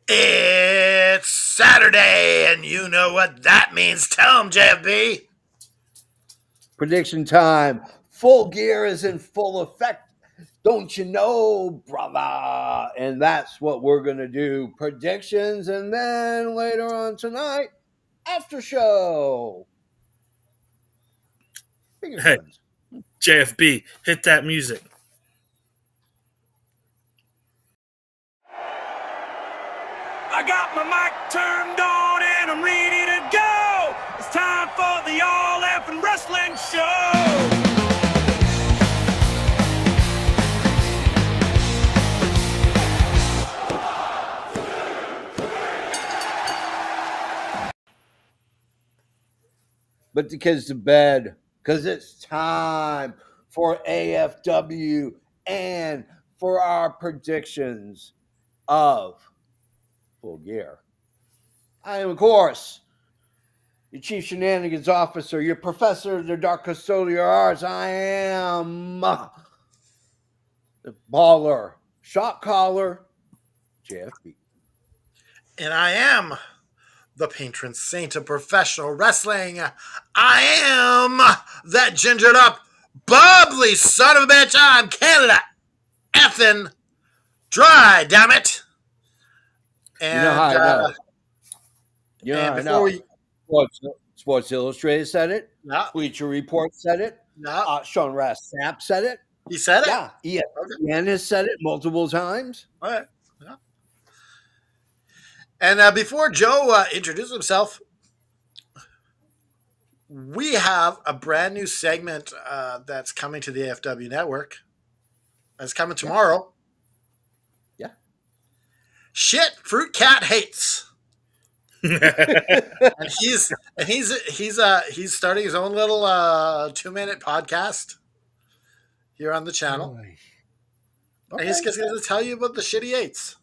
It's Saturday, and you know what that means. Tell them, JFB. Prediction time. Full gear is in full effect. Don't you know, brother? And that's what we're going to do. Predictions, and then later on tonight, after show. Finger Hey, guns. JFB, hit that music. I got my mic turned on and I'm ready to go. It's time for the All Effing Wrestling Show. Put the kids to bed because it's time for AFW and for our predictions of Full Gear. I am, of course, your Chief Shenanigans Officer, your Professor of the Dark Custodial Arts. I am the baller, shot caller, JFB. And I am the patron saint of professional wrestling. I am that gingered up, bubbly son of a bitch. I'm Canada effing dry, damn it. And, You know how I know. and before we. Sports Illustrated said it. Yeah, Bleacher Report said it. yeah, Sean Sapp said it. he said it? Yeah, ESPN has said it multiple times. All right. Yeah. And before Joe introduces himself, we have a brand new segment that's coming to the AFW Network. It's coming tomorrow. Yeah. Shit, Fruit Cat hates. And he's starting his own little 2-minute podcast here on the channel. Okay. And he's just going to tell you about the shit he hates.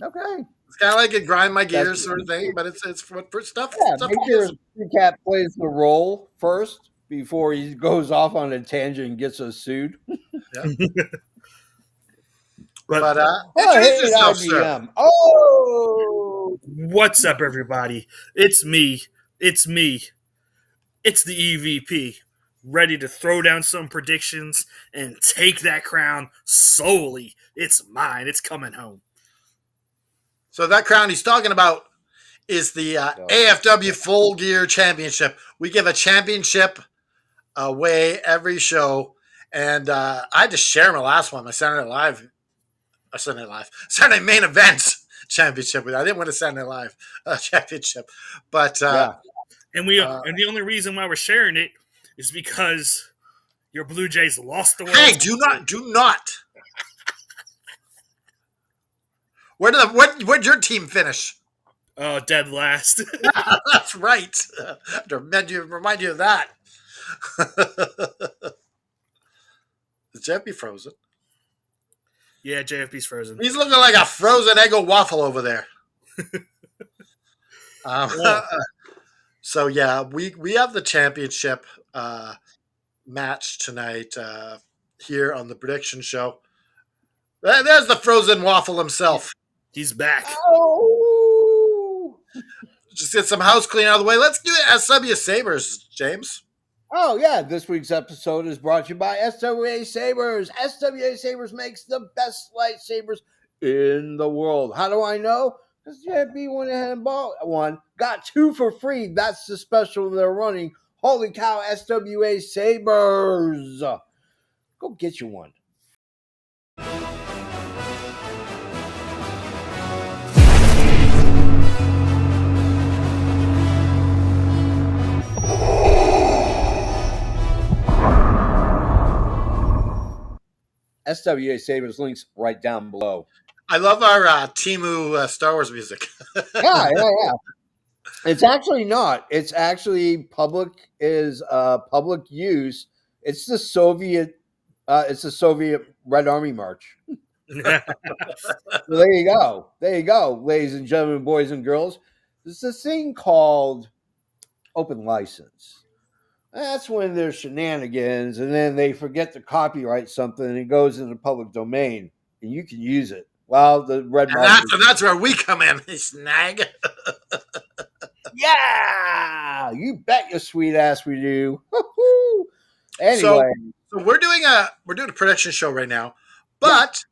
Okay. It's kind of like a grind my gears sort of thing, but it's for stuff. Yeah, stuff make sure Cat plays the role first before he goes off on a tangent and gets us sued. Yeah. But introduce yourself, sir. Oh, what's up, everybody? It's me. It's the EVP, ready to throw down some predictions and take that crown solely. It's mine. It's coming home. So that crown he's talking about is the AFW Full Gear Championship. We give a championship away every show, and I just share my last one, my Saturday Main Event Championship. I didn't win a Saturday Live championship, but and the only reason why we're sharing it is because your Blue Jays lost the World. Hey, do not. Where'd your team finish? Oh, dead last. That's right. Remind you of that. Is JFB frozen? Yeah, JFB's frozen. He's looking like a frozen Eggo waffle over there. So yeah, we have the championship match tonight here on the prediction show. There's the frozen waffle himself. He's back. Oh. Just get some house clean out of the way. Let's do the SW Sabres, James. Oh, yeah. This week's episode is brought to you by SWA Sabres. SWA Sabres makes the best lightsabers in the world. How do I know? Because JFB went ahead and bought one. Got 2 for free. That's the special they're running. Holy cow, SWA Sabres. Go get you one. SWA Sabres links right down below. I love our Temu Star Wars music. Yeah. It's actually not. It's actually public use. It's the Soviet Red Army March. So there you go, ladies and gentlemen, boys and girls. There's this thing called open license. That's when there's shenanigans, and then they forget to copyright something, and it goes into the public domain, and you can use it Well, the red And market. that's where we come in, snag. Yeah, you bet your sweet ass we do. So, Anyway, so we're doing a prediction show right now, yeah, but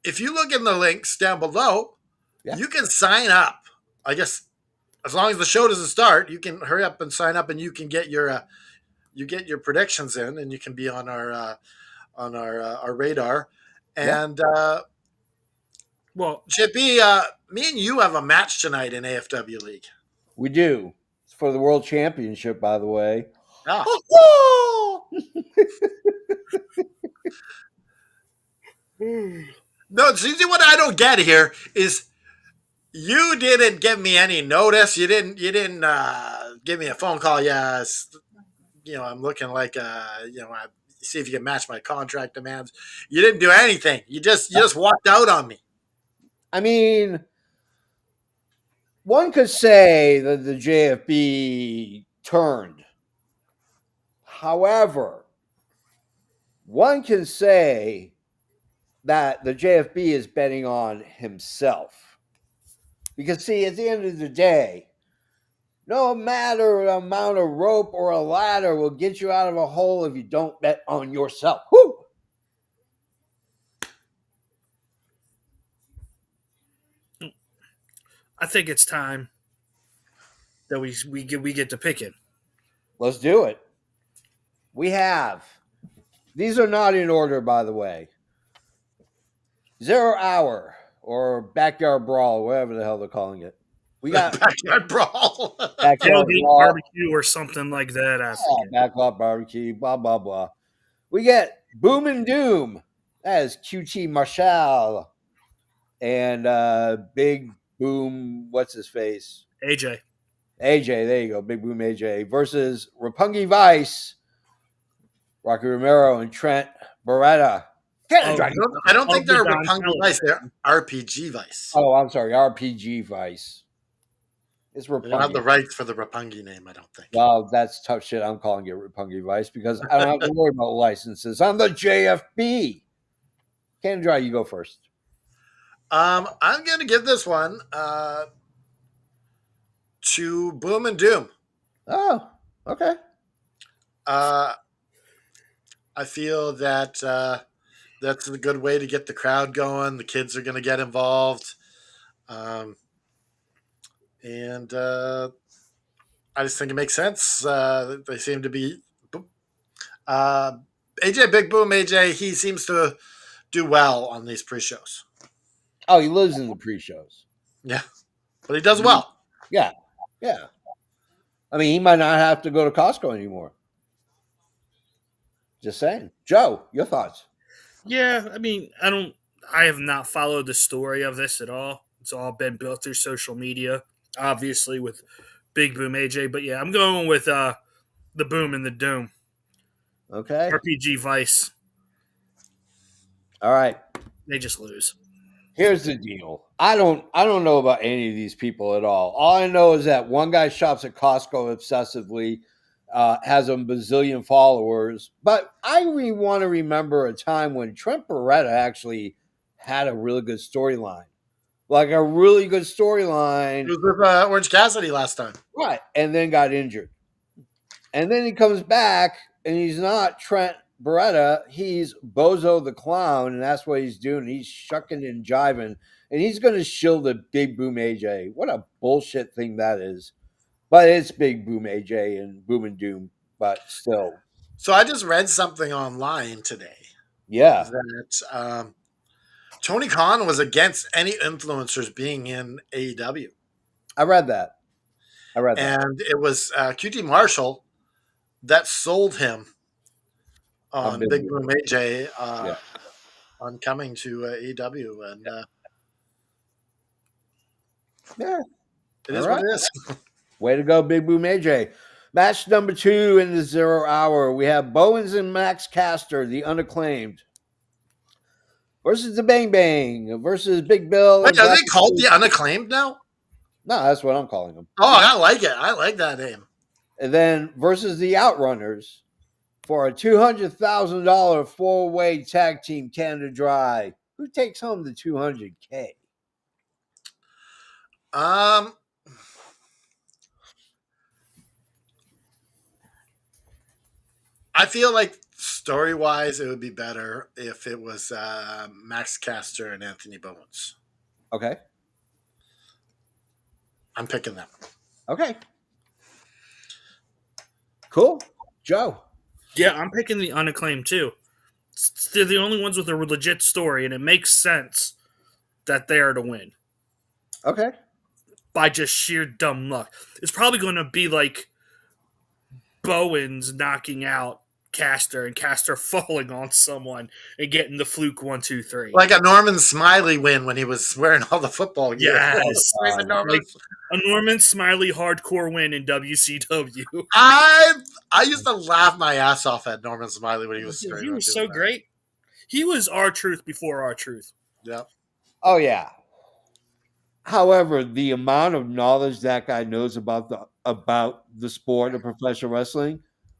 if you look in the links down below, yeah, you can sign up. I guess as long as the show doesn't start, you can hurry up and sign up, and you can get your predictions in, and you can be on our radar. yeah, And Well, Chippy, me and you have a match tonight in AFW League. we do. It's for the world championship, by the way. Ah, no, see what I don't get here is you didn't give me any notice. You didn't give me a phone call. Yes, I'm looking like I see if you can match my contract demands. You didn't do anything. You just walked out on me. I mean, one could say that the JFB turned. However, one can say that the JFB is betting on himself. Because, see, at the end of the day, no matter the amount of rope or a ladder will get you out of a hole if you don't bet on yourself. Woo! I think it's time that we get to pick it. Let's do it. We have. These are not in order, by the way. 0 Hour or Backyard Brawl, whatever the hell they're calling it. We got Backyard brawl. Backyard Tailgate Brawl, barbecue or something like that. I forget. Backlot Barbecue, blah, blah, blah. We get Boom and Doom. That is QT Marshall and Big Boom, what's his face? AJ. AJ, there you go. Big Boom AJ versus Rapungi Vice, Rocky Romero, and Trent Beretta. I don't think the they're Don Rapungi Callis. Vice. They're RPG Vice. Oh, I'm sorry. RPG Vice. It's They don't have the Rapungi. rights for the Rapungi name, I don't think. Well, that's tough shit. I'm calling it Rapungi Vice because I don't have to worry about licenses. I'm the JFB. Cannon Dry, you go first. I'm going to give this one to Boom and Doom. Oh, okay. I feel that that's a good way to get the crowd going. The kids are going to get involved. And I just think it makes sense. They seem to be. AJ, Big Boom AJ, he seems to do well on these pre-shows. Oh, he lives in the pre-shows. Yeah, but he does well. Yeah, yeah. I mean, he might not have to go to Costco anymore. Just saying. Joe, your thoughts? Yeah, I mean, I have not followed the story of this at all. It's all been built through social media, obviously with Big Boom AJ. But yeah, I'm going with the Boom and the Doom. Okay. RPG Vice. All right. They just lose. Here's the deal. I don't know about any of these people at all. All I know is that one guy shops at Costco obsessively, has a bazillion followers. But I really want to remember a time when Trent Beretta actually had a really good storyline. Like a really good He storyline. was with Orange Cassidy last time. Right. And then got injured. And then he comes back and he's not Trent Beretta, he's Bozo the Clown, and that's what he's doing. He's shucking and jiving, and he's going to shill the Big Boom AJ. What a bullshit thing that is. But it's Big Boom AJ and Boom and Doom, but still. So I just read something online today Yeah. that Tony Khan was against any influencers being in AEW. I read that. And it was QT Marshall that sold him on Big Big Boom. Boom AJ Yeah. on coming to AEW. And Yeah. it is All what right. it is. Way to go, Big Boom AJ. Match number 2 in the 0 hour. We have Bowens and Max Caster, the unacclaimed, versus the Bang Bang, versus Big Bill. Wait, are they called the Unacclaimed now? No, that's what I'm calling them. Oh, I like it. I like that name. And then versus the Outrunners for a $200,000 4-way tag team Canada Dry. Who takes home the $200K? Um, I feel like story wise, it would be better if it was Max Caster and Anthony Bowens. Okay. I'm picking them. Okay. Cool. Joe. Yeah, I'm picking the unacclaimed too. They're the only ones with a legit story, and it makes sense that they are to win Okay. by just sheer dumb luck. It's probably going to be like Bowens knocking out Caster and Caster falling on someone and getting the fluke 1-2-3. Like a Norman Smiley win when he was wearing all the football gear. Yes. Norman. Like a Norman Smiley hardcore win in WCW. I used to laugh my ass off at Norman Smiley when he was He was so great. He was R-Truth before R-Truth. Yeah. Oh yeah. However, the amount of knowledge that guy knows about the sport of professional wrestling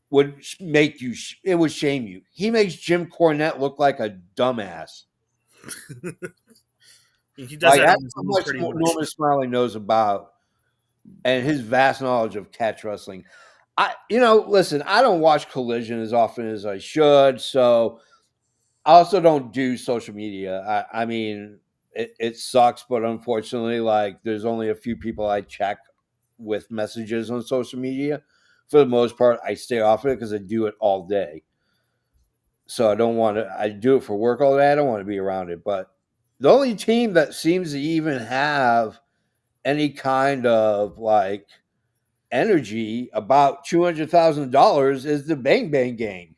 would make you. It would shame you. He makes Jim Cornette look like a dumbass. He does Like that that's on his how own much pretty much. Norman Smiley knows about, and his vast knowledge of catch wrestling. Listen, I don't watch Collision as often as I should, so I also don't do social media. I mean, it sucks, but unfortunately, like there's only a few people I check with messages on social media. For the most part, I stay off of it because I do it all day. So I don't want to. I do it for work all day. I don't want to be around it. But the only team that seems to even have any kind of like energy about $200,000 is the Bang Bang Gang.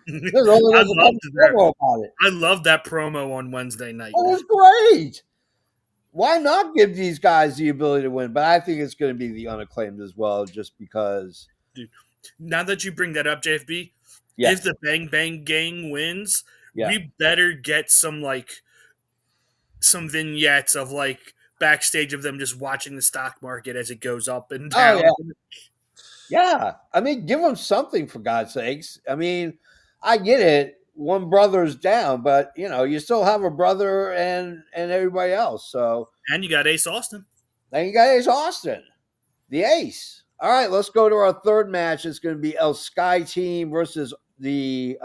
There's only like a promo about it. I loved that promo on Wednesday night. It was great. Why not give these guys the ability to win? But I think it's going to be the unacclaimed as well, just because. Dude, now that you bring that up, JFB, Yeah. if the Bang Bang Gang wins, Yeah. we better get some vignettes of like backstage of them just watching the stock market as it goes up and down. Oh, yeah. I mean, give them something for God's sakes. I mean, I get it. One brother's down, but you still have a brother and everybody else. So, and you got Ace Austin. Then you got Ace Austin, the Ace. All right, let's go to our third match. It's going to be El Sky Team versus the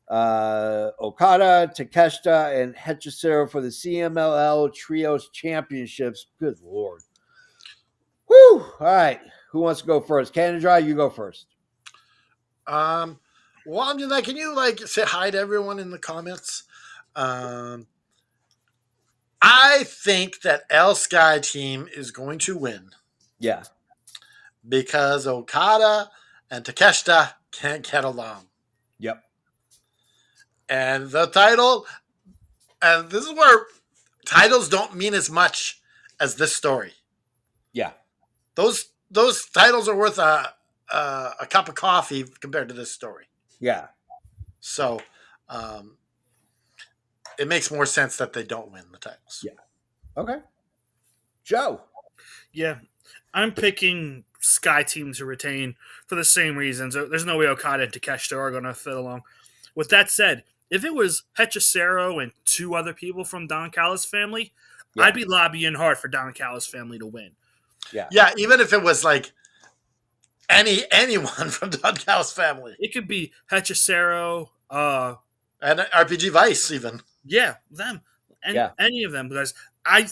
Okada, Takeshita, and Hechicero for the CMLL Trios Championships. Good Lord. Woo! All right. Who wants to go first? Canada Dry, you go first. Well, I mean, can you say hi to everyone in the comments? I think that El Sky Team is going to win. Yeah. Because Okada and Takeshita can't get along. Yep. And the title, and this is where titles don't mean as much as this story. Yeah. Those titles are worth a cup of coffee compared to this story. Yeah. So it makes more sense that they don't win the titles. Yeah. Okay. Joe. Yeah. I'm picking Sky Team to retain for the same reasons. There's no way Okada and Takeshita are going to fit along. With that said, if it was Hechicero and two other people from Don Callis' family, I'd be lobbying hard for Don Callis' family to win. Yeah. Yeah, even if it was anyone from Don Callis' family. It could be Hechicero, and RPG Vice even. Yeah, them. And any of them, because I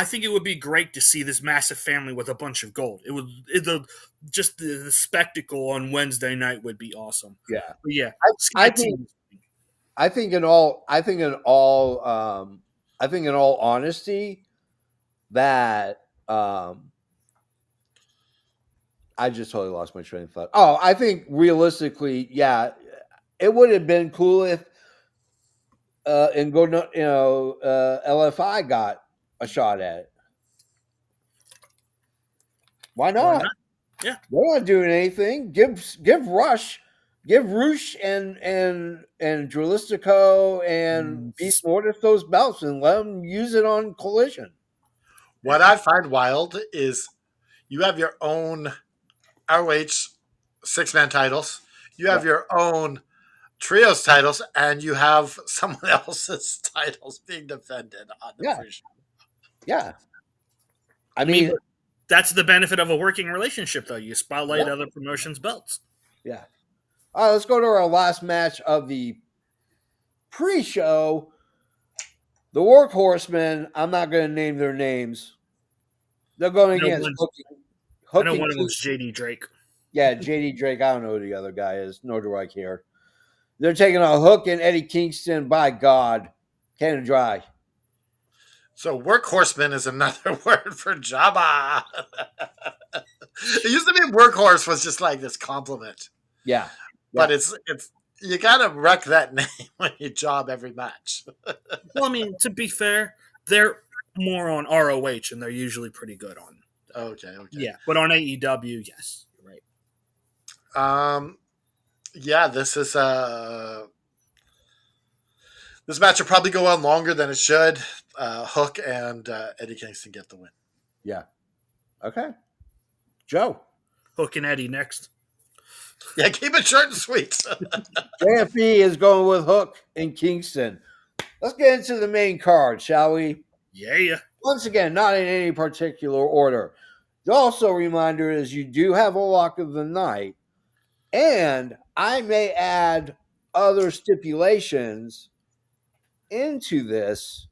think it would be great to see this massive family with a bunch of gold. The spectacle on Wednesday night would be awesome. Yeah, but yeah. I think in all honesty, that I just totally lost my train of thought. Oh, I think realistically, yeah, it would have been cool if LFI got a shot at it. Why not? Yeah, they're not doing anything. Give Rush and Drilistico and Beast Mortis those belts and let them use it on Collision. What I find wild is you have your own ROH 6-man titles. You have your own trios titles, and you have someone else's titles being defended on the Yeah. pre-show. Yeah. I I mean, mean, that's the benefit of a working relationship, though. You spotlight Yeah. other promotions' belts. yeah. All right, let's go to our last match of the pre-show. The Workhorsemen, I'm not going to name their names. They're going No against one- Hook I know and one of them's Kingston. JD Drake. Yeah, JD Drake. I don't know who the other guy is, nor do I care. They're taking on Hook and Eddie Kingston. By God, Canada Dry. So workhorseman is another word for Jabba. It used to be workhorse was just like this compliment, Yeah. but it's you gotta wreck that name when you job every match. Well, I mean, to be fair, they're more on ROH, and they're usually pretty good on. Okay. Yeah, but on AEW, yes, you're right. Yeah, this is this match will probably go on longer than it should. Hook and Eddie Kingston get the win. Yeah. Okay. Joe. Hook and Eddie next. Yeah, keep it short and sweet. JFE is going with Hook and Kingston. Let's get into the main card, shall we? Yeah. Once again, not in any particular order. Also, a reminder is you do have a lock of the night, and I may add other stipulations into this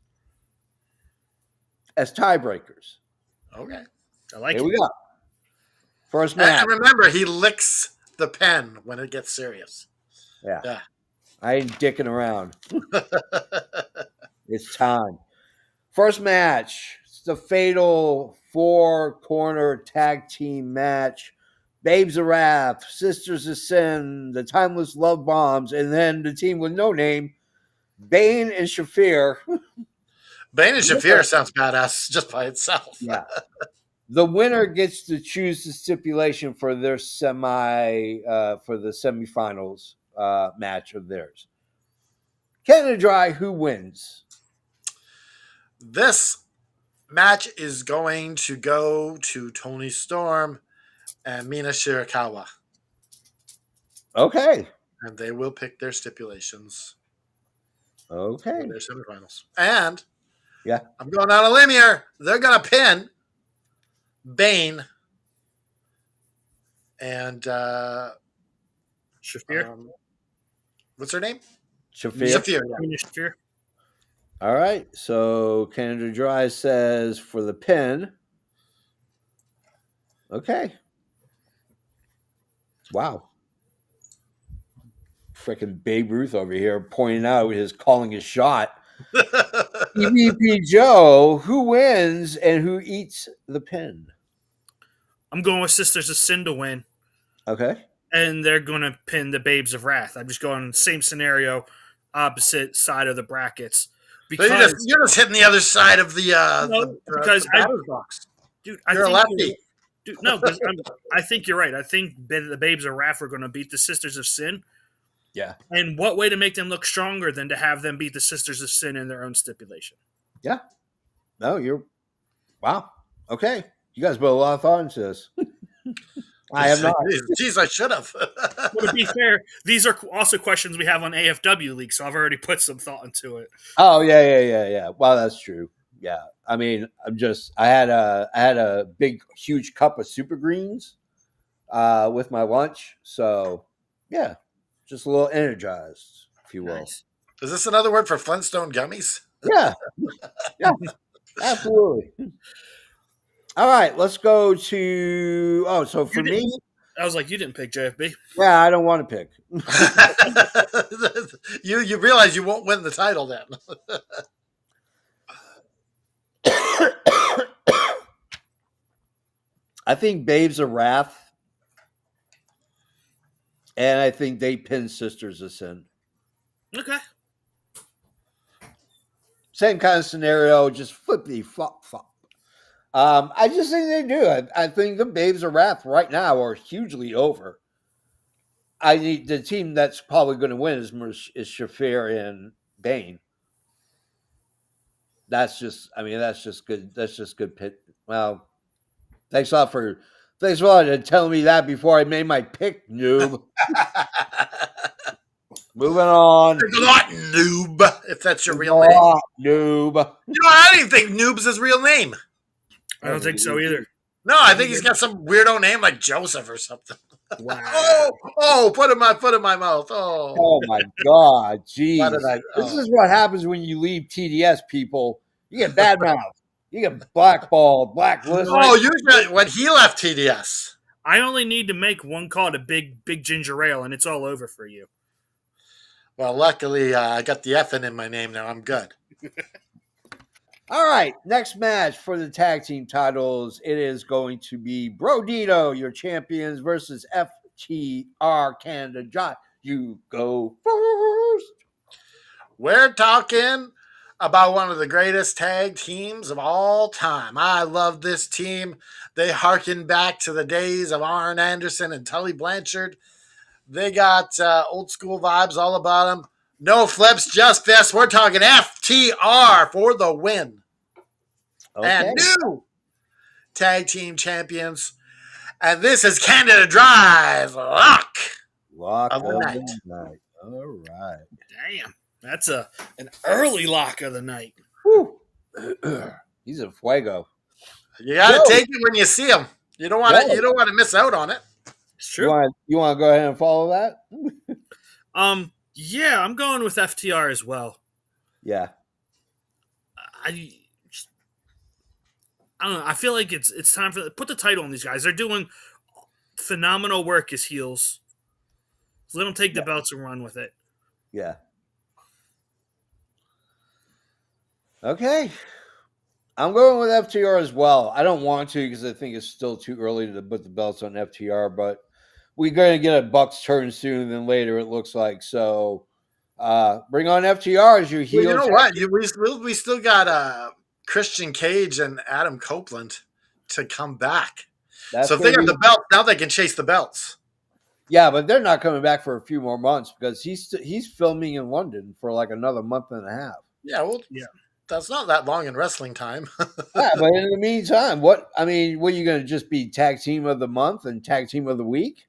as tiebreakers. Okay. I like Here it. we go. First match. And remember, he licks the pen when it gets serious. Yeah. I ain't dicking around. It's time. First match. It's the fatal 4-corner tag team match. Babes of Wrath, Sisters of Sin, the Timeless Love Bombs, and then the team with no name, Bane and Shafir. Bane and Shafir sounds badass just by itself. Yeah. The winner gets to choose the stipulation for their for the semifinals match of theirs. Canada Dry, who wins? This match is going to go to Tony Storm and Mina Shirakawa. Okay. And they will pick their stipulations Okay. for their semifinals. And Yeah. I'm going on a limb here. They're going to pin Bane and Shafir. what's her name? Shafir. Shafir. Shafir. All right. So Canada Dry says for the pin. Okay. Wow. Freaking Babe Ruth over here pointing out calling his shot. EVP Joe, who wins and who eats the pin? I'm going with Sisters of Sin to win, Okay. and they're going to pin the Babes of Wrath. I'm just going same scenario, opposite side of the brackets. So you're just hitting the other side of the batter's box. Dude, You're a lefty. Because I think you're right. I think the Babes of Wrath are going to beat the Sisters of Sin. Yeah. And what way to make them look stronger than to have them beat the Sisters of Sin in their own stipulation? Yeah. No, wow. Okay. You guys put a lot of thought into this. I have not. Jeez, I should have. Well, to be fair, these are also questions we have on AFW League, so I've already put some thought into it. Oh, yeah. Well, that's true. Yeah. I mean, I had a big, huge cup of super greens with my lunch. So, yeah, just a little energized, if you will. Nice. Is this another word for Flintstone gummies? Yeah. Yeah, absolutely. All right, let's go to. Oh, so for me, I was like, you didn't pick JFB. yeah, I don't want to pick. You realize you won't win the title then. I think Babes of Wrath, and I think they pin Sisters of Sin. Okay. Same kind of scenario, just flippity flop flop. I just think they do. I think the Babes of Wrath right now are hugely over. I need the team that's probably going to win is Shafir and Bane. That's just good. That's just good pit. Well, thanks a lot for telling me that before I made my pick, noob. Moving on. Thanks a lot, noob, if that's your Thanks real a name. lot, noob. I don't even think Noob's his real name. I don't think so either. No, I think he's got some weirdo name like Joseph or something. Wow. Put in my mouth. Oh, Oh my God, why jeez. did I? This Oh. is what happens when you leave TDS, people. You get bad mouth. You get blackballed, blacklisted. Oh, usually when he left TDS. I only need to make one call to big ginger ale, and it's all over for you. Well, luckily I got the F in my name now. I'm good. All right, next match for the tag team titles. It is going to be Brodito, your champions, versus FTR Canada. John, you go first. We're talking about one of the greatest tag teams of all time. I love this team. They harken back to the days of Arn Anderson and Tully Blanchard. They got old school vibes all about them. No flips, just fists. We're talking FTR for the win. Okay. And new tag team champions. And this is Canada Drive Lock of the night. All right. Damn, that's an early lock of the night. Whew. He's a fuego. You got to take it when you see them. You don't want to. No. You don't want to miss out on it. It's true. You want to go ahead and follow that? Yeah, I'm going with FTR as well. Yeah. I don't know. I feel like it's time for put the title on these guys. They're doing phenomenal work as heels. So let them take the belts and run with it. Yeah. Okay. I'm going with FTR as well. I don't want to because I think it's still too early to put the belts on FTR, but we're going to get a Bucks turn sooner than later, it looks like. So bring on FTR as your heel. Well, you know what? We still got Christian Cage and Adam Copeland to come back. So if they got the belt, now they can chase the belts. Yeah, but they're not coming back for a few more months because he's filming in London for like another month and a half. Yeah, well, that's not that long in wrestling time. Yeah, but in the meantime, what are you going to just be tag team of the month and tag team of the week?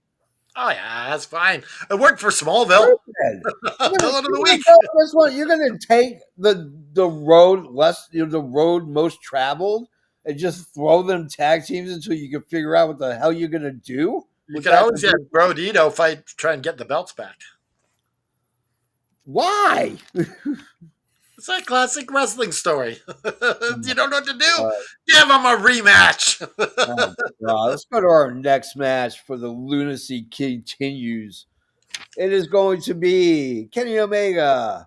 Oh yeah, that's fine. It worked for Smallville. Villain of the week. You're going to take the road most traveled and just throw them tag teams until you can figure out what the hell you're going to do. You could always have Brodito try and get the belts back. Why? It's a classic wrestling story. You don't know what to do. Give them a rematch. Let's go to our next match for the lunacy continues. It is going to be Kenny Omega,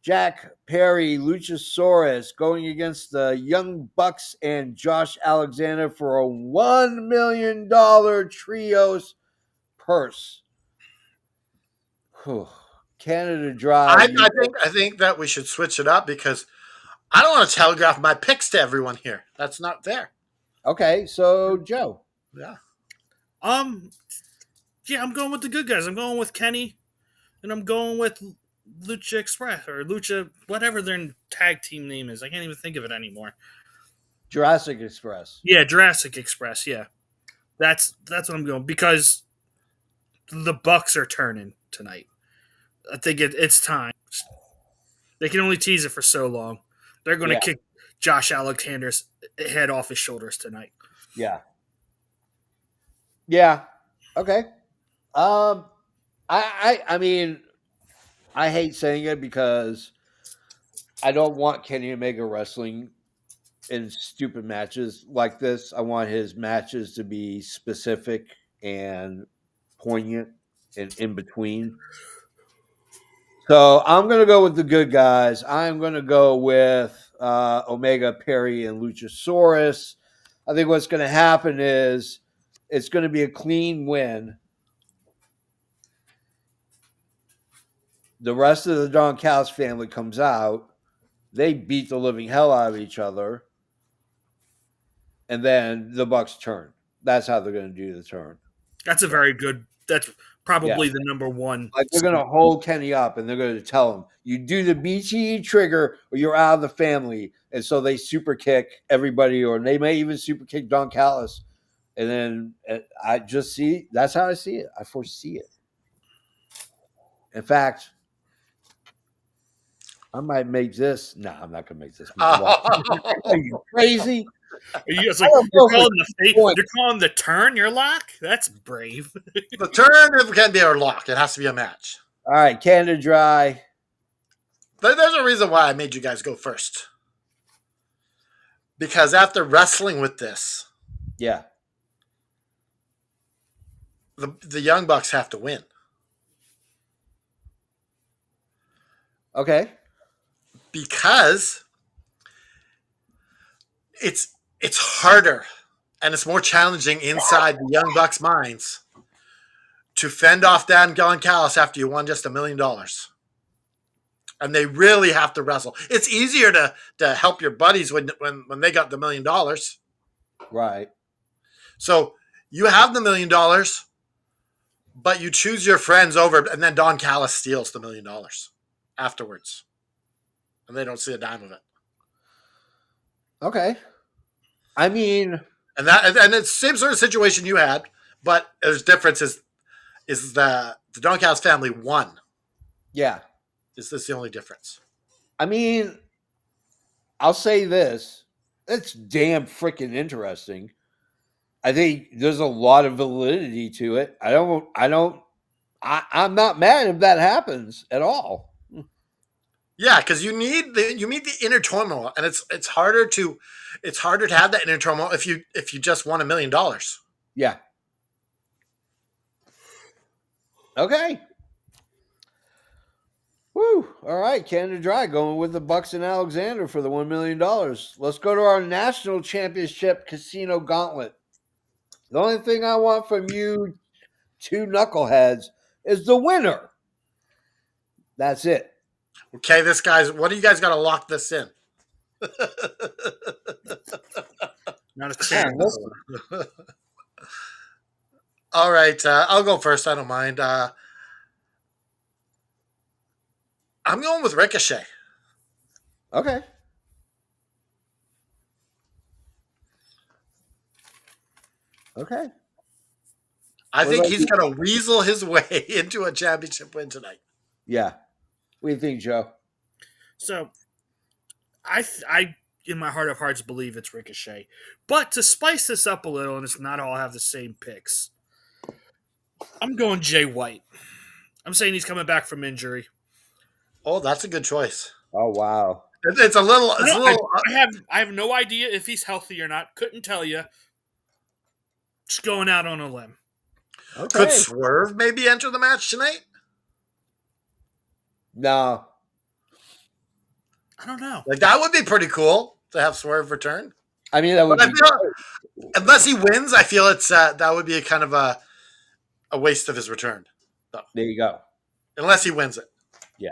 Jack Perry, Luchasaurus going against the Young Bucks and Josh Alexander for a $1 million trios purse. Whew. Canada Drive. I think that we should switch it up because I don't want to telegraph my picks to everyone here. That's not fair. Okay, so Joe. Yeah. Yeah, I'm going with the good guys. I'm going with Kenny, and I'm going with Lucha Express or Lucha, whatever their tag team name is. I can't even think of it anymore. Jurassic Express. Yeah, Jurassic Express. Yeah, that's what I'm going because the Bucks are turning tonight. I think it's time. They can only tease it for so long. They're going to kick Josh Alexander's head off his shoulders tonight. Yeah. Yeah. Okay. I mean, I hate saying it because I don't want Kenny Omega wrestling in stupid matches like this. I want his matches to be specific and poignant and in between. So I'm going to go with the good guys. I'm going to go with Omega, Perry, and Luchasaurus. I think what's going to happen is it's going to be a clean win. The rest of the Don Callis family comes out. They beat the living hell out of each other. And then the Bucks turn. That's how they're going to do the turn. That's a very good. That's probably the number one. Like they're going to hold Kenny up and they're going to tell him, you do the BTE trigger or you're out of the family. And so they super kick everybody, or they may even super kick Don Callis. And then I just see, that's how I see it. I foresee it. In fact, I might make this. No, I'm not going to make this. Are you crazy? It's I like don't you're go for calling point. you're calling the turn your lock. That's brave. The turn can be a lock. It has to be a match. All right, Canada Dry. There's a reason why I made you guys go first. Because after wrestling with this, Yeah. the Young Bucks have to win. Okay. Because it's harder and it's more challenging inside the Young Bucks' minds to fend off Dan Callis after you won just $1 million. And they really have to wrestle. It's easier to help your buddies when they got the $1 million. Right. So you have the $1 million, but you choose your friends over, and then Don Callis steals the $1 million afterwards. And they don't see a dime of it. Okay. I mean, and it's the same sort of situation you had, but there's difference is the Don Callis family won. yeah. Is this the only difference? I mean, I'll say this. It's damn freaking interesting. I think there's a lot of validity to it. I'm not mad if that happens at all. Yeah, because you meet the inner turmoil, and it's harder to have that inner turmoil if you just won $1 million. Yeah. Okay. Woo. All right. Canada Dry going with the Bucks and Alexander for the $1 million. Let's go to our national championship casino gauntlet. The only thing I want from you two knuckleheads is the winner. That's it. Okay, what do you guys got to lock this in? Not a chance. All right, I'll go first. I don't mind. I'm going with Ricochet. Okay. Okay. I think he's going to weasel his way into a championship win tonight. Yeah. What do you think, Joe? So, I in my heart of hearts believe it's Ricochet, but to spice this up a little, and it's not all have the same picks. I'm going Jay White. I'm saying he's coming back from injury. Oh, that's a good choice. Oh, wow. It's a little. It's a little. I have no idea if he's healthy or not. Couldn't tell you. Just going out on a limb. Okay. Could Swerve maybe enter the match tonight? No. I don't know. Like that would be pretty cool to have Swerve return. I mean, that would be unless he wins, I feel it's that would be a kind of a waste of his return. So, there you go. Unless he wins it. Yeah.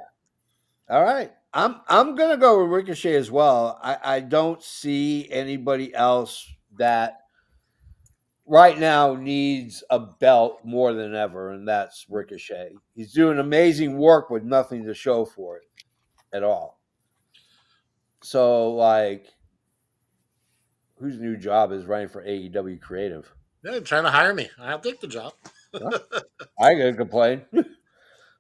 All right. I'm gonna go with Ricochet as well. I don't see anybody else that right now needs a belt more than ever, and that's Ricochet. He's doing amazing work with nothing to show for it at all. So, like, whose new job is running for AEW Creative? They're trying to hire me. I'll take the job. I ain't gonna complain. All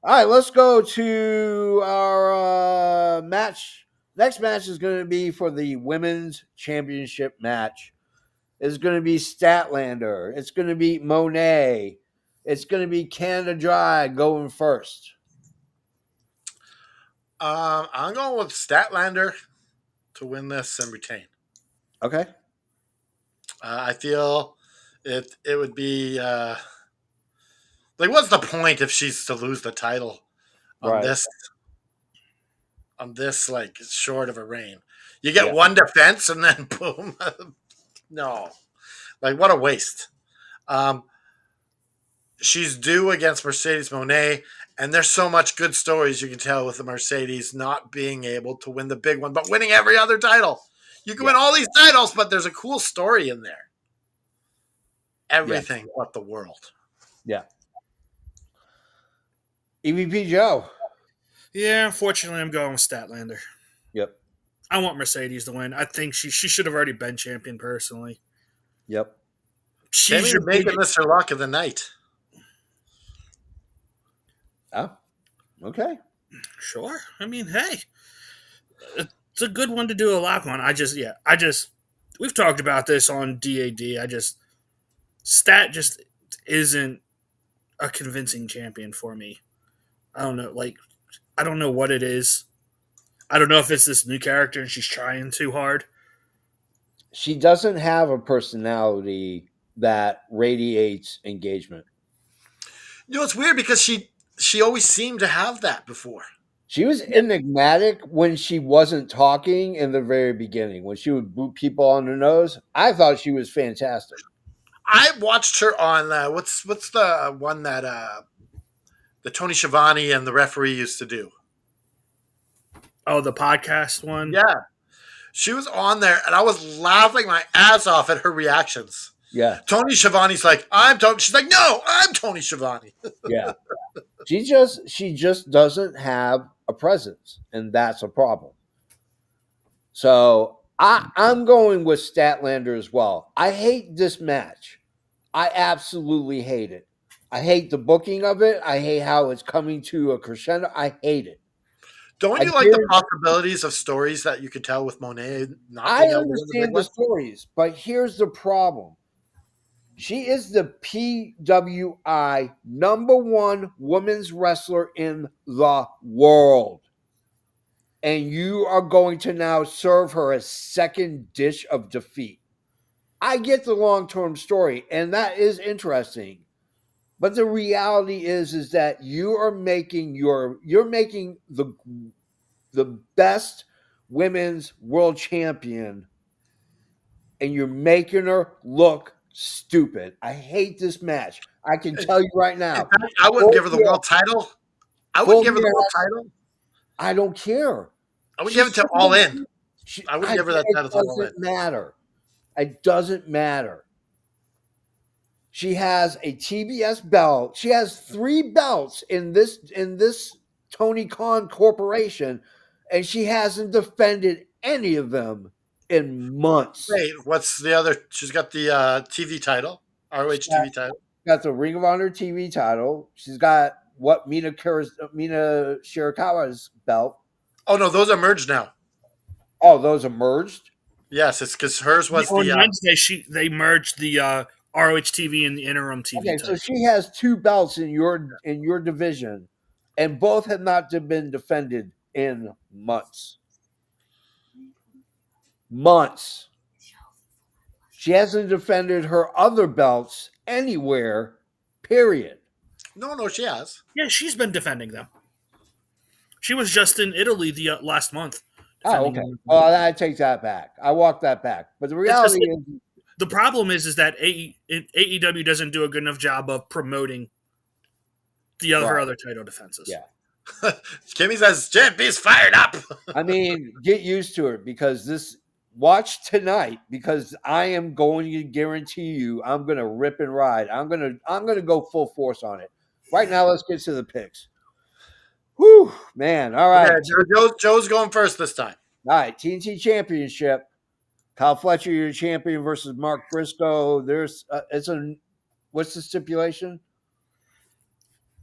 right, let's go to our match. Next match is going to be for the women's championship match. It's going to be Statlander. It's going to be Monet. It's going to be Canada Dry going first. I'm going with Statlander to win this and retain. Okay. I feel it would be like, what's the point if she's to lose the title on this like short of a reign? You get one defense and then boom. No, like what a waste. She's due against Mercedes Moné, and there's so much good stories you can tell with the Mercedes not being able to win the big one, but winning every other title. You can win all these titles, but there's a cool story in there. Everything but the world. Yeah. EVP Joe. Yeah, unfortunately, I'm going with Statlander. Yep. I want Mercedes to win. I think she should have already been champion personally. Yep. She's making this her lock of the night. Oh. Okay. Sure. I mean, hey, it's a good one to do a lock on. We've talked about this on DAD. Stat just isn't a convincing champion for me. I don't know. Like, I don't know what it is. I don't know if it's this new character and she's trying too hard. She doesn't have a personality that radiates engagement. You know, it's weird because she always seemed to have that before. She was enigmatic when she wasn't talking in the very beginning. When she would boot people on the nose, I thought she was fantastic. I watched her on what's the one that the Tony Schiavone and the referee used to do. Oh, the podcast one? Yeah, she was on there, and I was laughing my ass off at her reactions. Yeah, Tony Schiavone's like, I'm Tony. She's like, no, I'm Tony Schiavone. yeah. She just doesn't have a presence, and that's a problem. So I'm going with Statlander as well. I hate this match. I absolutely hate it. I hate the booking of it. I hate how it's coming to a crescendo. I hate it. Don't I you like the guarantee- possibilities of stories that you could tell with Monet not I being able to win the big understand the one? stories, but here's the problem. She is the PWI #1 women's wrestler in the world. And you are going to now serve her a second dish of defeat. I get the long-term story, and that is interesting. But the reality is that you're making the best women's world champion, and you're making her look stupid. I hate this match. I can tell you right In now. fact, I wouldn't give her the world title. I wouldn't give her the world title. I don't care. I would give it to All In. I wouldn't give her that title to All In. It doesn't matter. It doesn't matter. She has a TBS belt. She has 3 belts in this Tony Khan Corporation, and she hasn't defended any of them in months. Wait, what's the other? She's got the TV title, ROH TV title. Got the Ring of Honor TV title. She's got Mina Shirakawa's belt. Oh no, those are merged now. Oh, those are merged? Yes, it's because hers was On the. Wednesday, they merged the ROH TV and the interim TV. Okay, title. so she has 2 belts in your division, and both have not been defended in months. Months. She hasn't defended her other belts anywhere, period. No, she has. Yeah, she's been defending them. She was just in Italy the last month. Oh, okay. Well, I take that back. I walk that back. But the reality is, the problem is that AEW doesn't do a good enough job of promoting her other title defenses. Yeah. Kimmy says, Chippy's fired up. I mean, get used to it because watch tonight, because I am going to guarantee you I'm going to rip and ride. I'm going to go full force on it. Right now, let's get to the picks. Whew, man. All right. Yeah, Joe's going first this time. All right. TNT Championship. Kyle Fletcher, your champion, versus Mark Briscoe. What's the stipulation?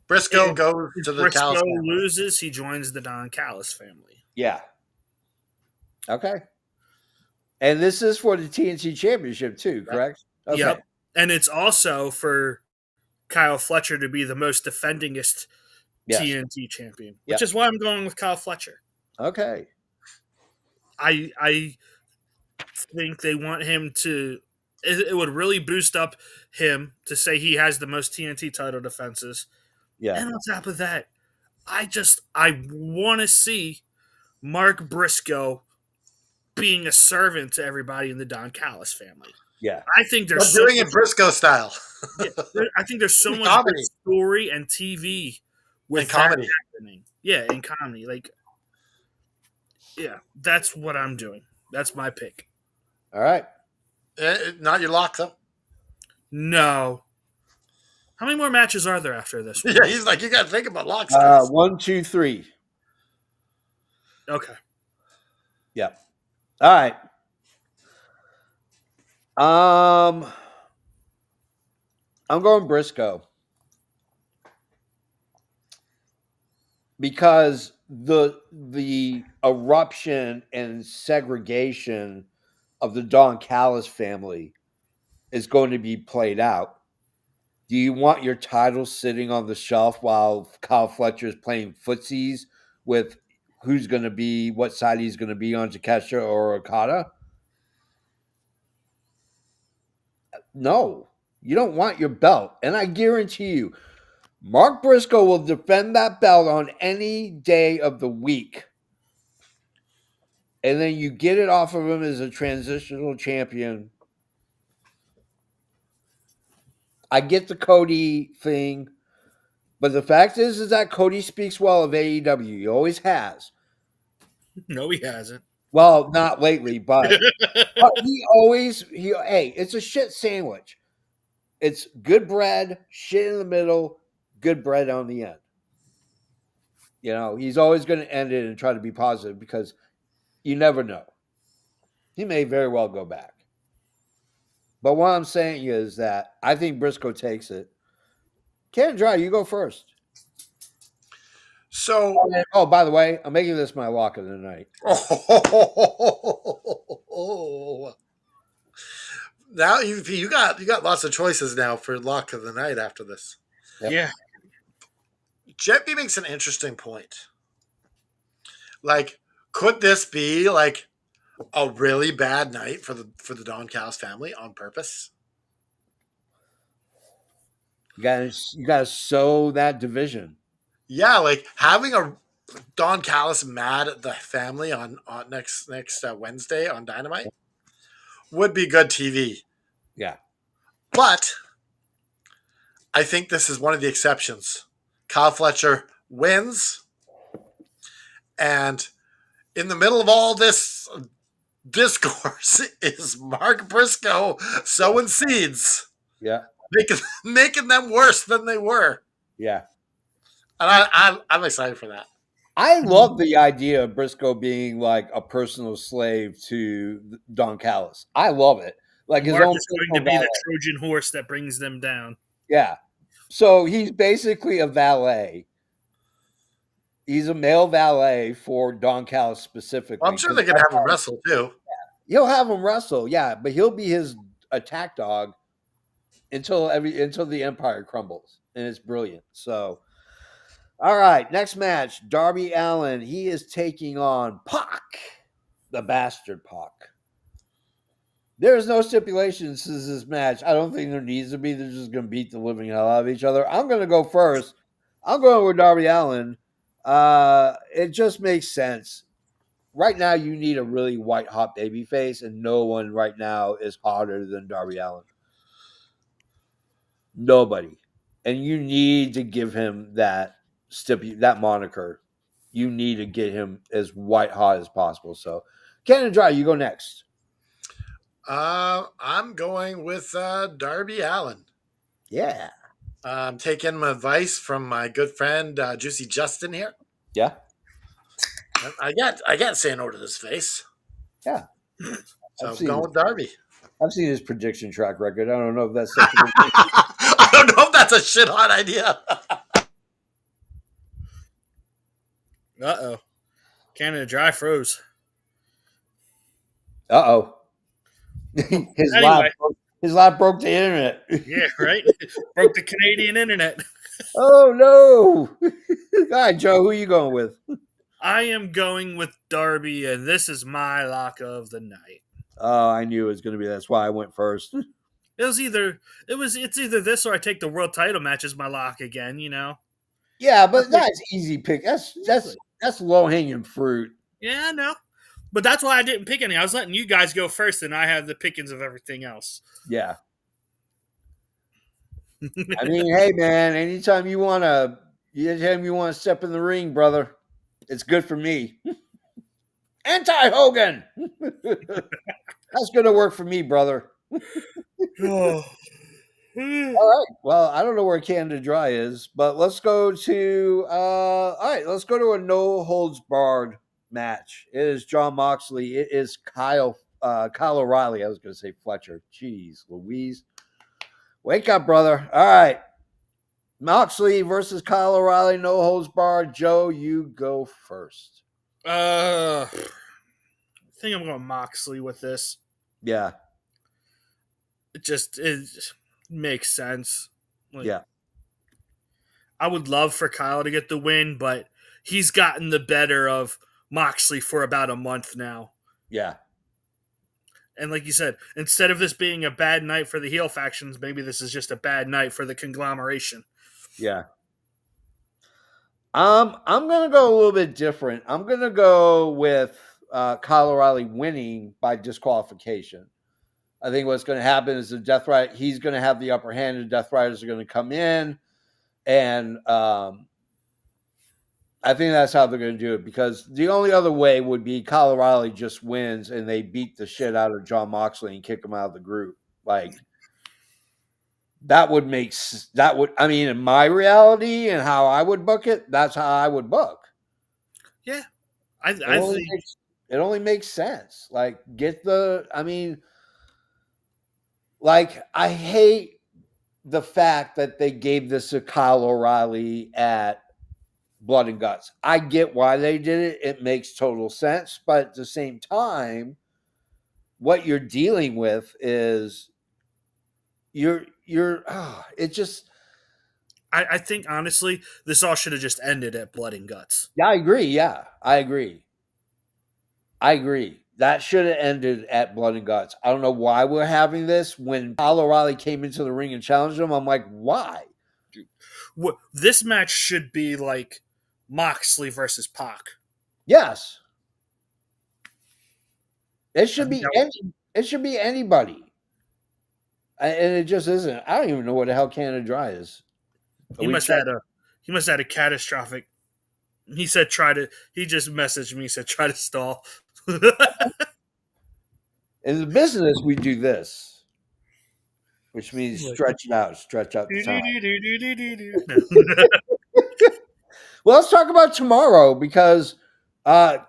Briscoe goes to the Callis family. Briscoe loses, he joins the Don Callis family. Yeah. Okay. And this is for the TNT Championship too, correct? Okay. Yep. And it's also for Kyle Fletcher to be the most defendingest TNT champion, which is why I'm going with Kyle Fletcher. Okay. I think they want him to. It would really boost up him to say he has the most TNT title defenses. Yeah. And on top of that, I want to see Mark Briscoe being a servant to everybody in the Don Callis family. Yeah. I think there's doing it Briscoe style. I think there's so much good story and TV with comedy happening. Yeah, in comedy. That's what I'm doing. That's my pick. All right. Not your lock, though? No. How many more matches are there after this one? Yeah, he's like, you got to think about locks. 1, 2, 3. Okay. Yeah. All right. I'm going Briscoe. because the eruption and segregation of the Don Callis family is going to be played out. Do you want your title sitting on the shelf while Kyle Fletcher is playing footsies with who's going to be, what side he's going to be on, Takesha or Okada? No, you don't want your belt. And I guarantee you, Mark Briscoe will defend that belt on any day of the week. And then you get it off of him as a transitional champion. I get the Cody thing, but the fact is that Cody speaks well of AEW. He always has. No, he hasn't. Well, not lately, but hey, it's a shit sandwich. It's good bread, shit in the middle, good bread on the end. You know, he's always going to end it and try to be positive because you never know. He may very well go back. But what I'm saying is that I think Briscoe takes it. Ken Dry, you go first. So, Oh, by the way, I'm making this my lock of the night. Now you got lots of choices now for lock of the night after this. Yep. Yeah. Jet B makes an interesting point. Like, could this be like a really bad night for the Don Callis family on purpose? You gotta sow that division. Yeah, like having a Don Callis mad at the family on next Wednesday on Dynamite would be good TV. Yeah. But I think this is one of the exceptions. Kyle Fletcher wins, and in the middle of all this discourse is Mark Briscoe sowing seeds, Yeah. making them worse than they were. Yeah. And I'm excited for that. I love the idea of Briscoe being like a personal slave to Don Callis. I love it. Like Mark his own is going to be the Trojan horse that brings them down. Yeah. So he's basically a valet. He's a male valet for Don Callis specifically. I'm sure they can have him wrestle too. He'll have him wrestle, yeah, but he'll be his attack dog until the Empire crumbles, and it's brilliant. So, all right, next match: Darby Allin. He is taking on Pac, the bastard Pac. There's no stipulations to this match. I don't think there needs to be. They're just going to beat the living hell out of each other. I'm going to go first. I'm going with Darby Allin. It just makes sense. Right now, you need a really white hot baby face, and no one right now is hotter than Darby Allin. Nobody, and you need to give him that moniker. You need to get him as white hot as possible. So, Ken and Dry, you go next. I'm going with Darby Allin. Yeah. I'm taking my advice from my good friend Juicy Justin here. Yeah. I can't say no to this face. Yeah. So I'm going with Darby. I've seen his prediction track record. I don't know if that's I don't know if that's a shit hot idea. Uh-oh. Canada Dry froze. Uh-oh. His lap broke the internet. Yeah, right? Broke the Canadian internet. Oh, no. All right, Joe, who are you going with? I am going with Darby, and this is my lock of the night. Oh, I knew it was going to be. That's why I went first. It's either this or I take the world title match as my lock again, you know? Yeah, but that's easy pick. That's low-hanging fruit. Yeah, I know. But that's why I didn't pick any. I was letting you guys go first, and I have the pickings of everything else. Yeah. I mean, hey, man, anytime you want to step in the ring, brother, it's good for me. Anti-Hogan. That's going to work for me, brother. All right. Well, I don't know where Canada Dry is, but let's go to let's go to a no holds barred match. It is John Moxley. It is Kyle O'Reilly. I was going to say Fletcher. Jeez, Louise. Wake up, brother. All right. Moxley versus Kyle O'Reilly, no holds barred. Joe, you go first. I think I'm going Moxley with this. Yeah. It makes sense. Like, Yeah. I would love for Kyle to get the win, but he's gotten the better of Moxley for about a month now. Yeah. And like you said, instead of this being a bad night for the heel factions, maybe this is just a bad night for the conglomeration. Yeah. I'm gonna go a little bit different. I'm gonna go with Kyle O'Reilly winning by disqualification. I think what's going to happen is the Death Rider, he's going to have the upper hand, and Death Riders are going to come in, and I think that's how they're going to do it, because the only other way would be Kyle O'Reilly just wins and they beat the shit out of John Moxley and kick him out of the group. Like, that would I mean, in my reality and how I would book it, that's how I would book. Yeah. It only makes sense. Like, I hate the fact that they gave this to Kyle O'Reilly at Blood and Guts. I get why they did it. It makes total sense. But at the same time, what you're dealing with is I think honestly, this all should have just ended at Blood and Guts. Yeah, I agree. Yeah, I agree. That should have ended at Blood and Guts. I don't know why we're having this. When Kyle O'Reilly came into the ring and challenged him, I'm like, why? This match should be like Moxley versus Pac. Yes. It should be anybody. And it just isn't. I don't even know what the hell Canada Dry is. He must have had a catastrophic. He said he just messaged me, said try to stall. In the business, we do this, which means stretch out the time. Well, let's talk about tomorrow, because I'm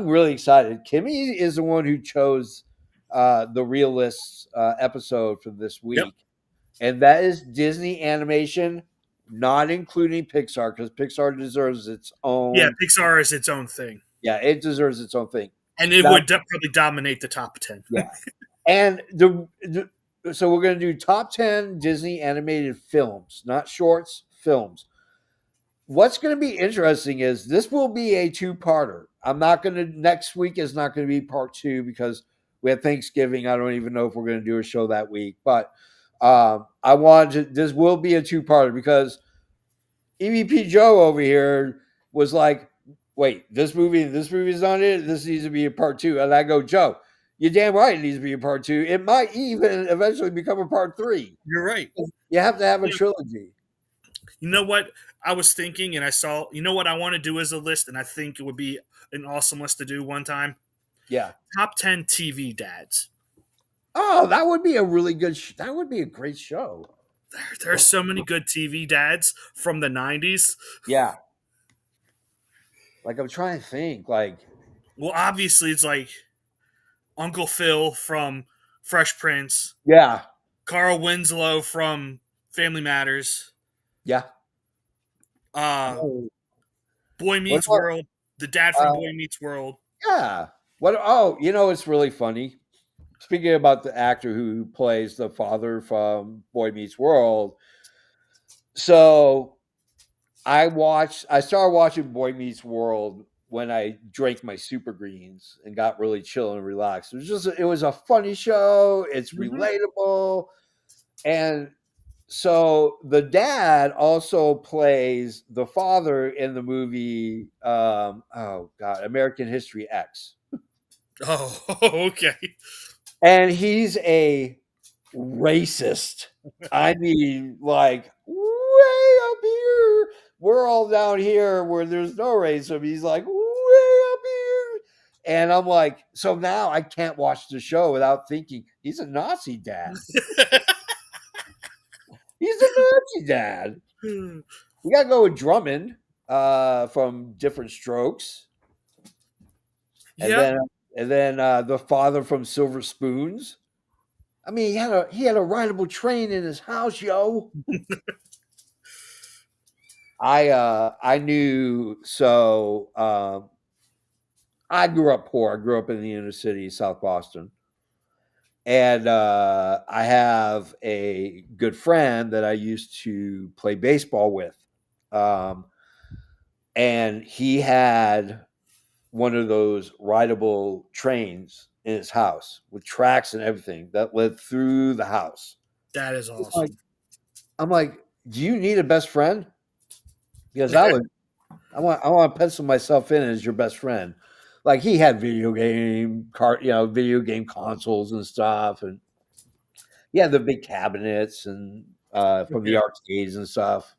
really excited. Kimmy is the one who chose the Realists episode for this week. Yep. And that is Disney animation, not including Pixar, because Pixar deserves its own. Yeah, Pixar is its own thing. Yeah, it deserves its own thing. And it would probably dominate the top 10. Yeah. And so we're going to do top 10 Disney animated films, not shorts, films. What's going to be interesting is this will be a two-parter. Next week is not going to be part 2 because we have Thanksgiving. I don't even know if we're going to do a show that week, but this will be a two-parter, because EVP Joe over here was like, wait, this movie's on it. This needs to be a part 2. And I go, Joe, you're damn right it needs to be a part 2. It might even eventually become a part 3. You're right. You have to have a trilogy. You know what I was thinking, and I saw, you know what I want to do as a list, and I think it would be an awesome list to do one time? Yeah. Top 10 TV dads. Oh, that would be a really good that would be a great show. There are so many good TV dads from the 90s. Yeah. Like, I'm trying to think, like... Well, obviously, it's like Uncle Phil from Fresh Prince. Yeah. Carl Winslow from Family Matters. Yeah. Boy Meets World. The dad from Boy Meets World. Yeah. It's really funny. Speaking about the actor who plays the father from Boy Meets World. So I started watching Boy Meets World when I drank my super greens and got really chill and relaxed. It was a funny show. It's relatable. And so the dad also plays the father in the movie, American History X. Oh, okay. And he's a racist. I mean, like, way up here. We're all down here where there's no racism. He's like, way up here. And I'm like, so now I can't watch the show without thinking, he's a Nazi dad. He's a Nazi dad. We got to go with Drummond from Different Strokes. And then the father from Silver Spoons. I mean, he had a rideable train in his house, yo. I knew so I grew up poor. I grew up in the inner city, South Boston. And I have a good friend that I used to play baseball with. Um, and he had one of those rideable trains in his house with tracks and everything that led through the house. That is I'm like, awesome. I'm like, do you need a best friend? Because I want to pencil myself in as your best friend. Like he had video game consoles and stuff, and he had the big cabinets and from the Yeah. arcades and stuff.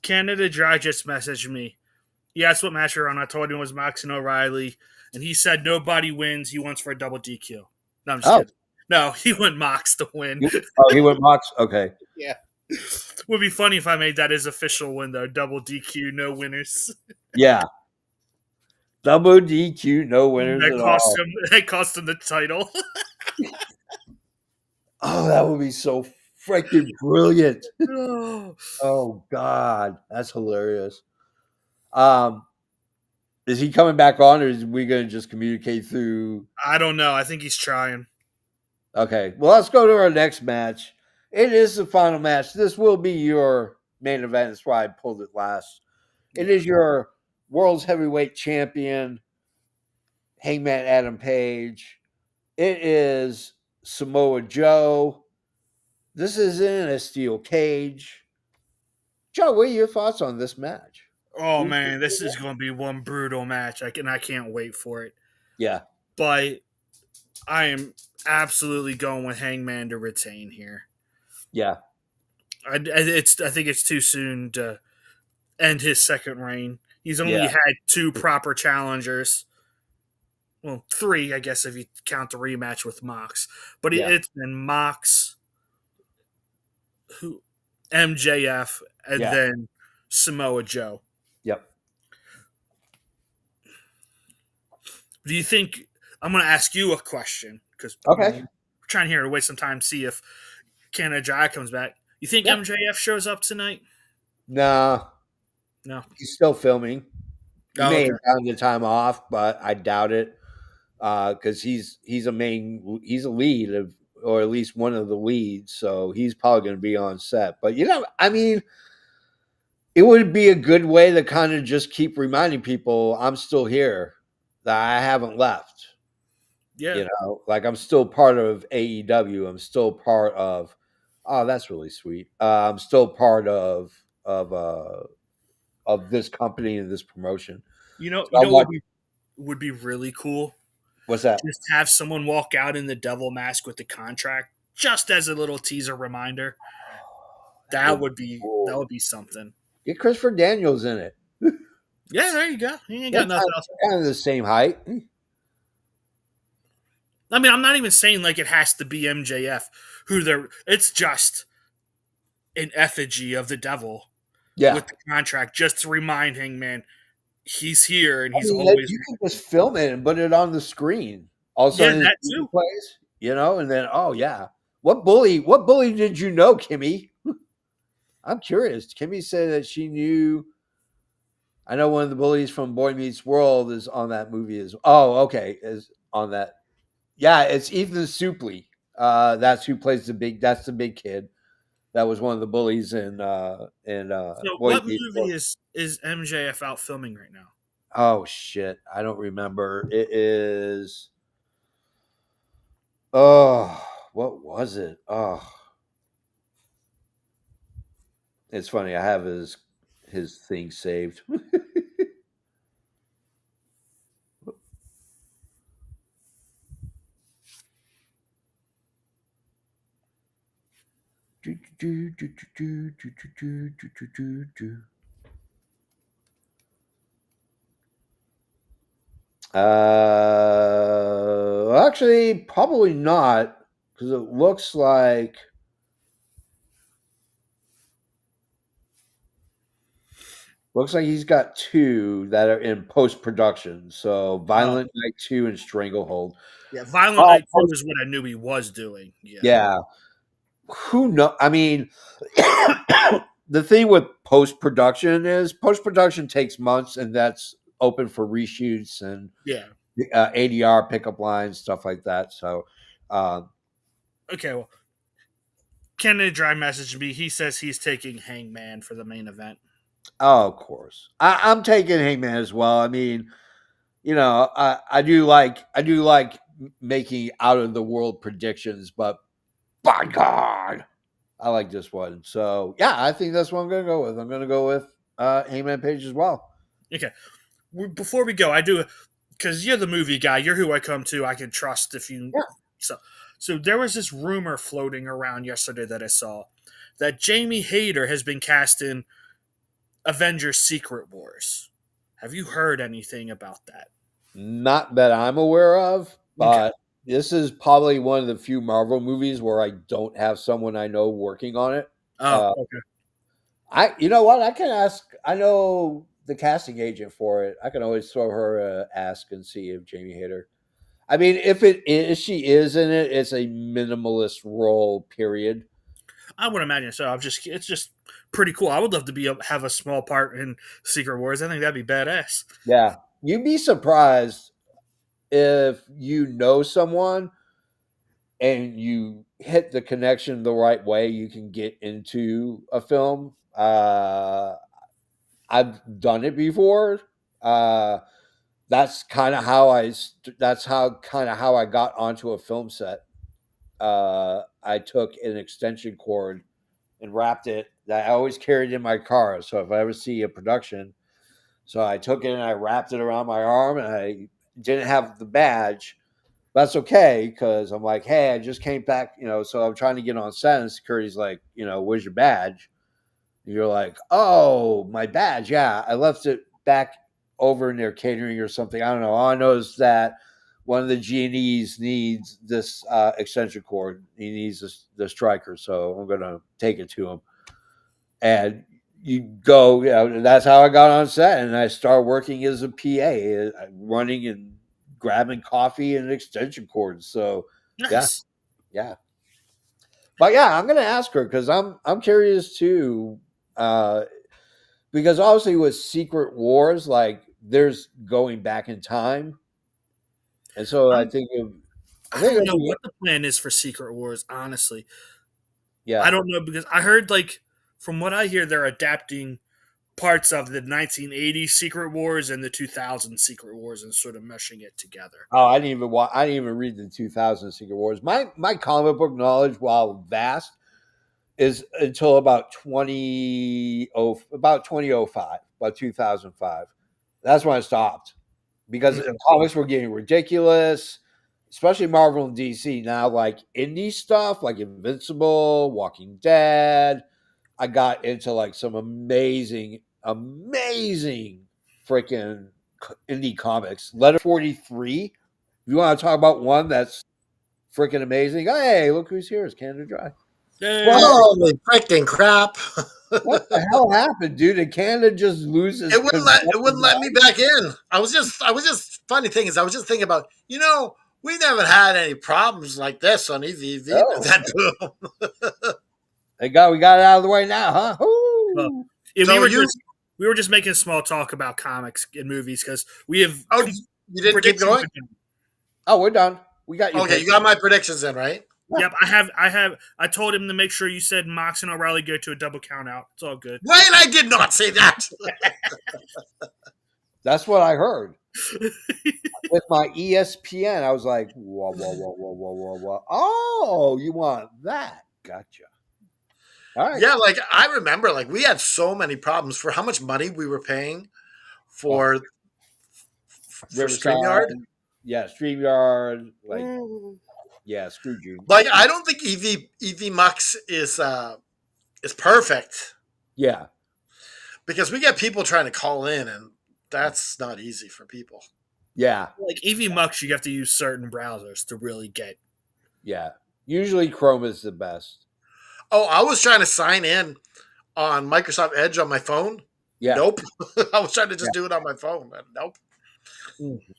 Canada Dry just messaged me. He asked what match we're on. I told him it was Mox and O'Reilly, and he said nobody wins. He wants for a double DQ. No, I'm just Oh, kidding. No, he went Mox to win. he went Mox. Okay, Yeah. Would be funny if I made that his official win though. Double DQ, no winners. yeah, double DQ, no winners at all. That cost him the title. Oh, that would be so freaking brilliant. Oh, Oh God, that's hilarious. Um, is he coming back on, or is we going to just communicate through? I don't know. I think he's trying. Okay, well, let's go to our next match. It is the final match. This will be your main event. That's why I pulled it last. It is your world's heavyweight champion, Hangman Adam Page. It is Samoa Joe. This is in a steel cage. Joe, what are your thoughts on this match? Oh man, this is going to be one brutal match. I can't wait for it. Yeah, But I am absolutely going with Hangman to retain here. yeah, I think it's too soon to end his second reign. He's only yeah, had two proper challengers. Well, three, I guess, if you count the rematch with Mox. But yeah. it's been Mox, who MJF, and Yeah. then Samoa Joe. Yep. Do you think I'm going to ask you a question because Okay. we're trying here to waste some time, see if Canada Dry comes back. You think Yep. MJF shows up tonight? No, No. he's still filming. He Oh, may okay. have gotten the time off, but I doubt it because he's a lead of, or at least one of the leads, so he's probably going to be on set. But I mean, it would be a good way to kind of just keep reminding people I'm still here, that I haven't left. Yeah. Like I'm still part of AEW. I'm still part of. Oh, that's really sweet. I'm still part of this company and this promotion. You know, So what would be really cool? what's that? Just have someone walk out in the devil mask with the contract, just as a little teaser reminder. That would be something. Get Christopher Daniels in it. Yeah, there you go. He ain't got nothing else. Kind of the same height. I mean, I'm not even saying like it has to be MJF. It's just an effigy of the devil Yeah. with the contract, just to remind Hangman he's here and I he's mean, always. you can just film it and put it on the screen. All of a sudden, that his too. plays, and then what bully did you know, Kimmy? I'm curious. Kimmy said that she knew. I know one of the bullies from Boy Meets World is on that movie. Is on that. Yeah, it's Ethan Suplee. That's who plays That's the big kid. That was one of the bullies in So, Boy what Meets movie World. is MJF out filming right now? Oh shit, I don't remember. It is. Oh, what was it? Oh, it's funny. I have his thing saved. Actually, probably not, because it looks like he's got two that are in post production. So, Violent Night 2 and Stranglehold. Yeah, Violent Night 2 is what I knew he was doing. Yeah. Yeah. Who know? I mean, the thing with post-production takes months, and that's open for reshoots and Yeah. ADR pickup lines, stuff like that. So, Okay. Well, Kennedy Dry messaged me. He says he's taking Hangman for the main event. oh, of course, I'm taking Hangman as well. I mean, I do like making out of the world predictions, but by God, I like this one. So yeah, I think that's what I'm going to go with. I'm going to go with Hangman Page as well. Okay. Before we go, I do because you're the movie guy. You're who I come to. I can trust if you. Yeah. So there was this rumor floating around yesterday that I saw that Jamie Hayter has been cast in Avengers: Secret Wars. Have you heard anything about that? Not that I'm aware of, Okay. but this is probably one of the few Marvel movies where I don't have someone I know working on it. Oh, okay. You know what? I can ask. I know the casting agent for it. I can always throw her a ask and see if Jamie Hayter. I mean, if she is in it, it's a minimalist role. Period. I would imagine so. It's just pretty cool. I would love to have a small part in Secret Wars. I think that'd be badass. Yeah, you'd be surprised if you know someone and you hit the connection the right way. You can get into a film. I've done it before. Uh, that's kind of how I got onto a film set. I took an extension cord and wrapped it that I always carried in my car. So if I ever see a production, so I took it and I wrapped it around my arm, and I didn't have the badge. That's okay, because I'm like, hey, I just came back, so I'm trying to get on set, and security's like, where's your badge? And you're like, oh, my badge. Yeah, I left it back over in their catering or something. I don't know. All I know is that one of the G&Es needs this extension cord. He needs the striker, so I'm going to take it to him. And you go, that's how I got on set, and I started working as a PA, running and grabbing coffee and extension cords. So, Nice. yeah. But yeah, I'm gonna ask her because I'm curious too, because obviously with Secret Wars, like there's going back in time, and so I think I don't it'll know be what the plan is for Secret Wars. Honestly, I yeah. don't know because I heard from what I hear, they're adapting parts of the 1980s Secret Wars and the 2000 Secret Wars and sort of meshing it together. Oh, I didn't even read the 2000 Secret Wars. My comic book knowledge, while vast, is until about 2005, about 2005. That's when I stopped because Okay. comics were getting ridiculous, especially Marvel and DC. Now, like indie stuff, like Invincible, Walking Dead, I got into like some amazing, amazing freaking indie comics. Letter 43. You want to talk about one that's freaking amazing? Hey, look who's here! It's Canada Dry. What? Hey, Holy freaking crap! What the hell happened, dude? Did Canada just lose his It wouldn't let me back in. I was just funny thing is I was just thinking about, we never had any problems like this on EVV. Oh, That boom. we got it out of the way now, huh? well, Ooh. yeah, So you we were just making small talk about comics and movies because we have you didn't keep predictions. going? Oh, we're done. We got you. Okay, you got my predictions in, right? Yep, I told him to make sure you said Mox and O'Reilly go to a double count out. It's all good. Wait, I did not say that. That's what I heard. With my ESPN, I was like, whoa, whoa, whoa, whoa, whoa, whoa, whoa. Oh, you want that? Gotcha. All right. Yeah, like I remember, like we had so many problems for how much money we were paying for Riverside. StreamYard. Yeah, StreamYard. Like, yeah, screw you. Like I don't think EV Mux is perfect Yeah. because we get people trying to call in, and that's not easy for people. Yeah. Like EV Mux, you have to use certain browsers to really get. Yeah. Usually Chrome is the best. Oh, I was trying to sign in on Microsoft Edge on my phone. Yeah. Nope. I was trying to just do it on my phone. Nope.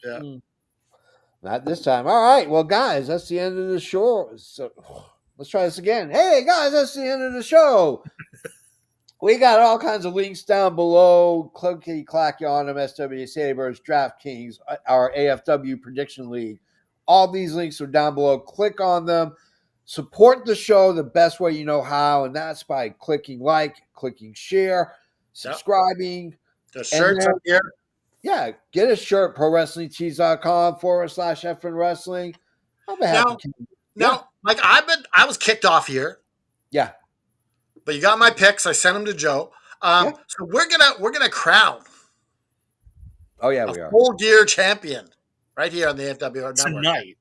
Yeah. Not this time. All right. Well, guys, that's the end of the show. So let's try this again. Hey, guys, that's the end of the show. We got all kinds of links down below. Clicky clacky on them, SW Sabres, DraftKings, our AFW Prediction League. All these links are down below. Click on them. Support the show the best way you know how, and that's by clicking like, clicking share, subscribing. The shirts up here. Yeah, get a shirt, prowrestlingtees.com/FN Wrestling. On behalf of now, like I was kicked off here. Yeah. But you got my picks. I sent them to Joe. So we're gonna crown. Oh yeah, we are Full Gear champion right here on the AFW Network tonight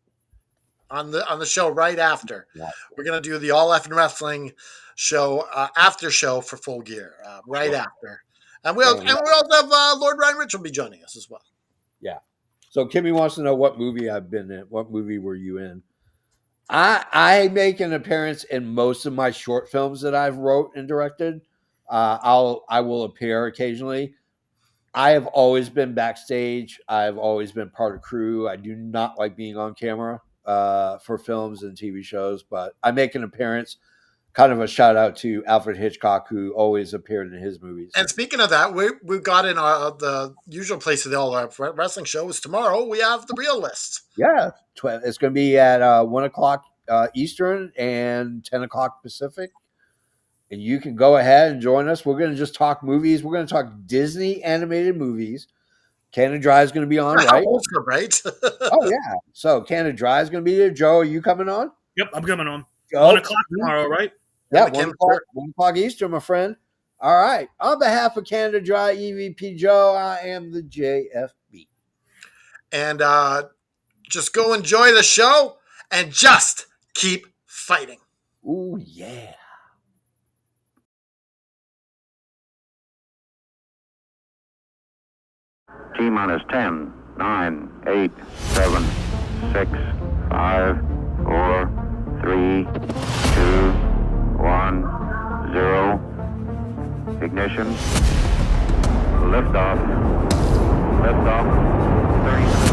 on the show right after. Yeah. We're gonna do the All Effing Wrestling show after show for Full Gear right after, and we'll also have Lord Ryan Rich will be joining us as well. Yeah. So Kimmy wants to know what movie I've been in. What movie were you in? I make an appearance in most of my short films that I've wrote and directed. I will appear occasionally. I have always been backstage. I've always been part of crew. I do not like being on camera for films and TV shows, but I make an appearance. Kind of a shout out to Alfred Hitchcock, who always appeared in his movies. And speaking of that, we've got in the usual place of the All Wrestling show is tomorrow. We have the real list. Yeah, it's going to be at 1 o'clock Eastern and 10 o'clock Pacific. And you can go ahead and join us. We're going to just talk movies. We're going to talk Disney animated movies. Canada Dry is going to be on, right? Right. Oh, yeah. So Canada Dry is going to be there. Joe, are you coming on? Yep, I'm coming on. Joe? 1 o'clock tomorrow, right? Yeah, 1 o'clock Eastern, my friend. All right. On behalf of Canada Dry, EVP Joe, I am the JFB. And just go enjoy the show and just keep fighting. Ooh, yeah. T-minus 10, 9, 8, 7, 6, 5, 4, 3, 2, 1, 0. Ignition. Liftoff. 30 seconds.